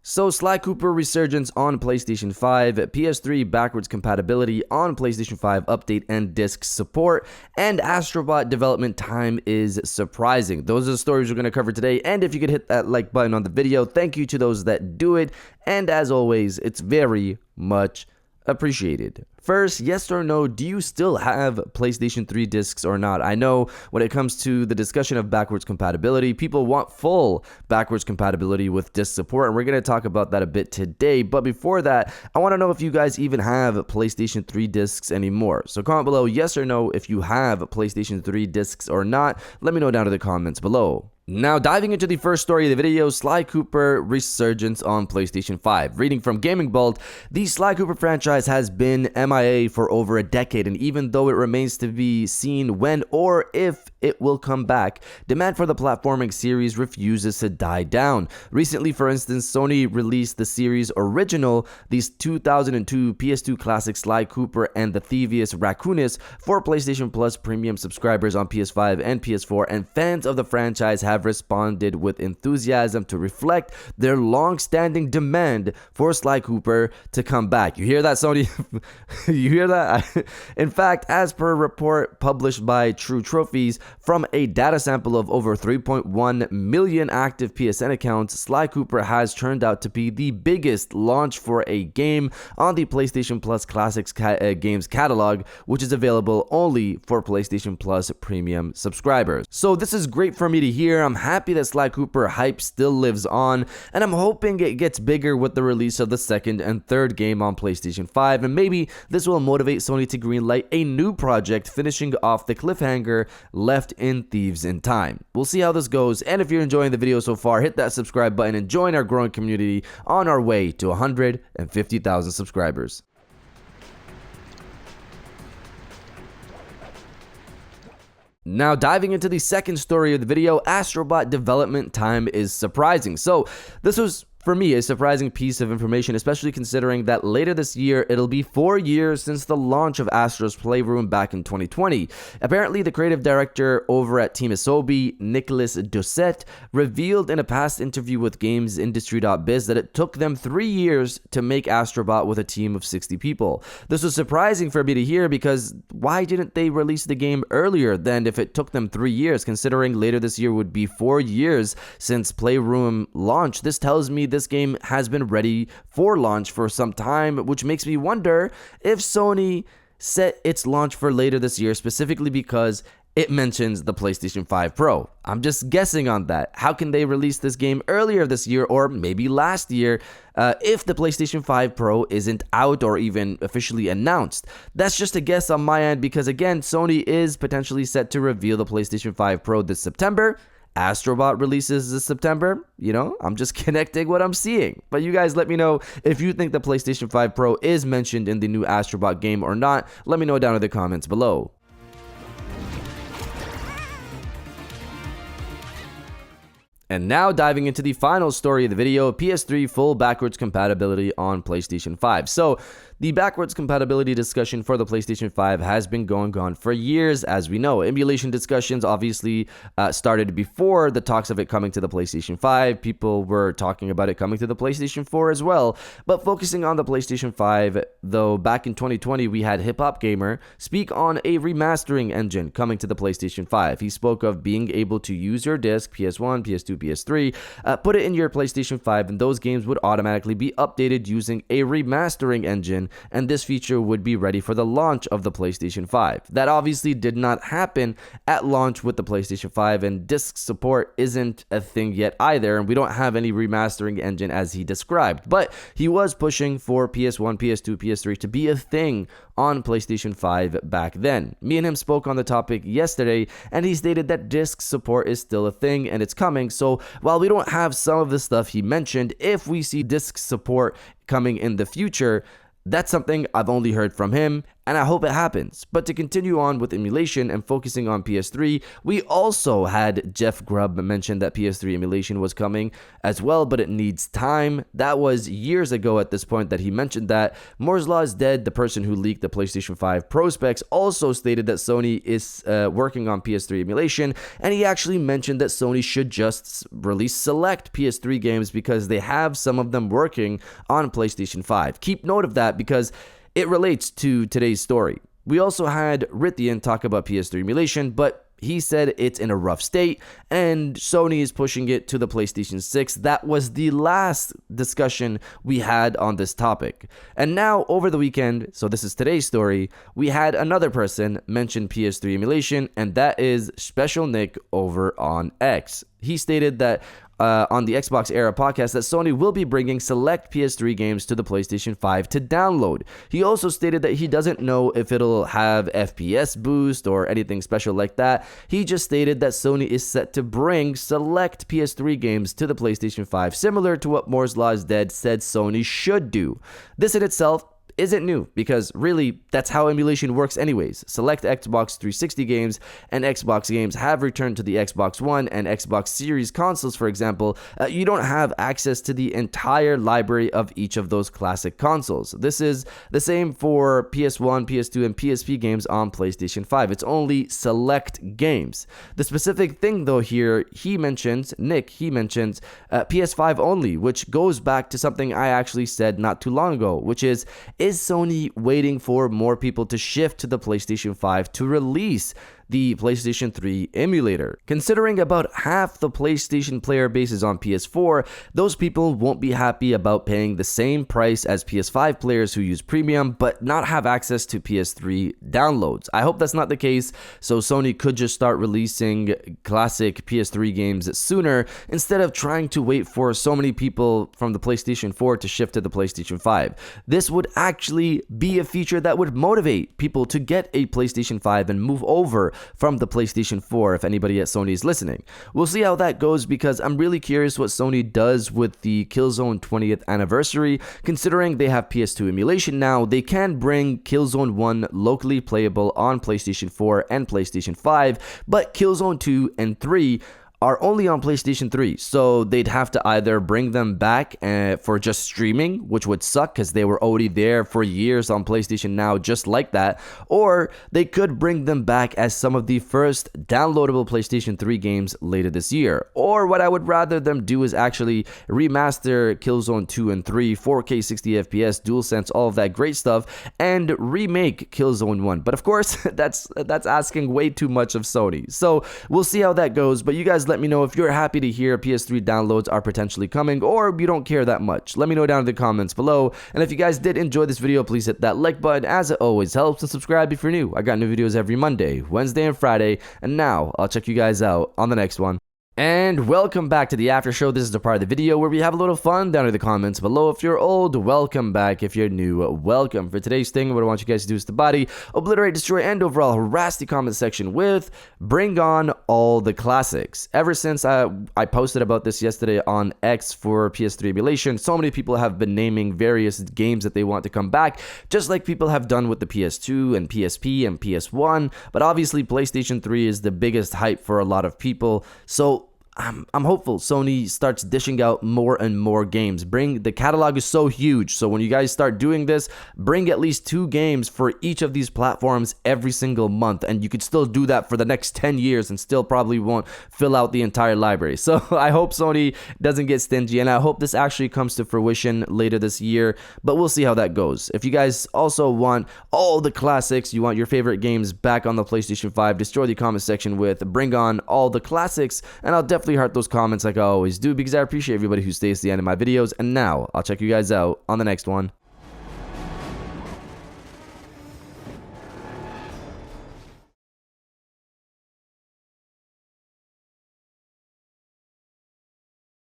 So Sly Cooper Resurgence on PlayStation 5, PS3 backwards compatibility on PlayStation 5 update and disc support, and Astrobot development time is surprising. Those are the stories we're going to cover today, and if you could hit that like button on the video, thank you to those that do it, and as always, it's very much appreciated. First, yes or no, do you still have PlayStation 3 discs or not? I know when it comes to the discussion of backwards compatibility, people want full backwards compatibility with disc support, and we're going to talk about that a bit today. But before that, I want to know if you guys even have PlayStation 3 discs anymore. So comment below yes or no if you have PlayStation 3 discs or not. Let me know down in the comments below. Now, diving into the first story of the video, Sly Cooper Resurgence on PlayStation 5. Reading from Gaming Bolt, the Sly Cooper franchise has been MIA for over a decade, and even though it remains to be seen when or if it will come back, demand for the platforming series refuses to die down. Recently, for instance, Sony released the series original, these 2002 PS2 classic Sly Cooper and the Thievius Raccoonus for PlayStation Plus premium subscribers on PS5 and PS4, and fans of the franchise have responded with enthusiasm to reflect their long-standing demand for Sly Cooper to come back. You hear that, Sony? You hear that? In fact, as per a report published by True Trophies, from a data sample of over 3.1 million active PSN accounts, Sly Cooper has turned out to be the biggest launch for a game on the PlayStation Plus Classics games catalog, which is available only for PlayStation Plus premium subscribers. So this is great for me to hear. I'm happy that Sly Cooper hype still lives on, and I'm hoping it gets bigger with the release of the second and third game on PlayStation 5, and maybe this will motivate Sony to greenlight a new project, finishing off the cliffhanger left in Thieves in Time. We'll see how this goes, and if you're enjoying the video so far, hit that subscribe button and join our growing community on our way to 150,000 subscribers. Now, diving into the second story of the video, Astrobot development time is surprising. So this was, for me, a surprising piece of information, especially considering that later this year, it'll be 4 years since the launch of Astro's Playroom back in 2020. Apparently, the creative director over at Team Asobi, Nicolas Doucet, revealed in a past interview with GamesIndustry.biz that it took them 3 years to make Astrobot with a team of 60 people. This was surprising for me to hear, because why didn't they release the game earlier than if it took them 3 years, considering later this year would be 4 years since Playroom launched? This tells me this game has been ready for launch for some time, which makes me wonder if Sony set its launch for later this year specifically because it mentions the PlayStation 5 Pro. I'm just guessing on that. How can they release this game earlier this year or maybe last year if the PlayStation 5 Pro isn't out or even officially announced? That's just a guess on my end, because again, Sony is potentially set to reveal the PlayStation 5 Pro this September. Astrobot releases this September. You know, I'm just connecting what I'm seeing. But you guys let me know if you think the PlayStation 5 Pro is mentioned in the new Astrobot game or not. Let me know down in the comments below. And now diving into the final story of the video, PS3 full backwards compatibility on PlayStation 5. So the backwards compatibility discussion for the PlayStation 5 has been going on for years, as we know. Emulation discussions obviously started before the talks of it coming to the PlayStation 5. People were talking about it coming to the PlayStation 4 as well. But focusing on the PlayStation 5, though, back in 2020, we had Hip Hop Gamer speak on a remastering engine coming to the PlayStation 5. He spoke of being able to use your disc, PS1, PS2, PS3, put it in your PlayStation 5, and those games would automatically be updated using a remastering engine, and this feature would be ready for the launch of the PlayStation 5. That obviously did not happen at launch with the PlayStation 5, and disc support isn't a thing yet either, and we don't have any remastering engine as he described. But he was pushing for PS1, PS2, PS3 to be a thing on PlayStation 5 back then. Me and him spoke on the topic yesterday, and he stated that disc support is still a thing and it's coming. So while we don't have some of the stuff he mentioned, if we see disc support coming in the future, that's something I've only heard from him, and I hope it happens. But to continue on with emulation and focusing on PS3, we also had Jeff Grubb mention that PS3 emulation was coming as well, but it needs time. That was years ago at this point that he mentioned that. Moore's Law is Dead, the person who leaked the PlayStation 5 Pro specs, also stated that Sony is working on PS3 emulation, and he actually mentioned that Sony should just release select PS3 games because they have some of them working on PlayStation 5. Keep note of that because it relates to today's story. We also had Rithian talk about PS3 emulation, but he said it's in a rough state and Sony is pushing it to the PlayStation 6. That was the last discussion we had on this topic. And now over the weekend, so this is today's story, we had another person mention PS3 emulation, and that is Special Nick over on X. He stated that on the Xbox Era podcast that Sony will be bringing select PS3 games to the PlayStation 5 to download. He also stated that he doesn't know if it'll have FPS boost or anything special like that. He just stated that Sony is set to bring select PS3 games to the PlayStation 5, similar to what Moore's Law is Dead said Sony should do. This in itself isn't new because really that's how emulation works anyways. Select Xbox 360 games and Xbox games have returned to the Xbox One and Xbox Series consoles, for example. You don't have access to the entire library of each of those classic consoles. This is the same for PS1, PS2, and PSP games on PlayStation 5. It's only select games. The specific thing though here, he mentions PS5 only, which goes back to something I actually said not too long ago, which is Sony waiting for more people to shift to the PlayStation 5 to release the PlayStation 3 emulator? Considering about half the PlayStation player base is on PS4, those people won't be happy about paying the same price as PS5 players who use premium but not have access to PS3 downloads. I hope that's not the case, so Sony could just start releasing classic PS3 games sooner instead of trying to wait for so many people from the PlayStation 4 to shift to the PlayStation 5. This would actually be a feature that would motivate people to get a PlayStation 5 and move over from the PlayStation 4 if anybody at Sony is listening. We'll see how that goes because I'm really curious what Sony does with the Killzone 20th anniversary. Considering they have PS2 emulation now, they can bring Killzone 1 locally playable on PlayStation 4 and PlayStation 5, but Killzone 2 and 3 are only on PlayStation 3, so they'd have to either bring them back for just streaming, which would suck because they were already there for years on PlayStation Now just like that, or they could bring them back as some of the first downloadable PlayStation 3 games later this year. Or what I would rather them do is actually remaster Killzone 2 and 3, 4K 60 FPS, DualSense, all of that great stuff, and remake Killzone 1. But of course, that's asking way too much of Sony. So we'll see how that goes, but you guys let me know if you're happy to hear PS3 downloads are potentially coming, or you don't care that much. Let me know down in the comments below. And if you guys did enjoy this video, please hit that like button as it always helps, and subscribe if you're new. I got new videos every Monday, Wednesday, and Friday. And now I'll check you guys out on the next one. And welcome back to the after show. This is the part of the video where we have a little fun down in the comments below. If you're old, welcome back. If you're new, welcome. For today's thing, what I want you guys to do is to body, obliterate, destroy, and overall harass the comment section with bring on all the classics. Ever since I posted about this yesterday on X for PS3 emulation, so many people have been naming various games that they want to come back, just like people have done with the PS2 and PSP and PS1. But obviously PlayStation 3 is the biggest hype for a lot of people. So I'm hopeful Sony starts dishing out more and more games. The catalog is so huge, so when you guys start doing this, bring at least 2 games for each of these platforms every single month, and you could still do that for the next 10 years and still probably won't fill out the entire library. So I hope Sony doesn't get stingy, and I hope this actually comes to fruition later this year, but we'll see how that goes. If you guys also want all the classics, you want your favorite games back on the PlayStation 5, destroy the comment section with bring on all the classics, and I'll definitely heart those comments like I always do because I appreciate everybody who stays to the end of my videos. And now I'll check you guys out on the next one.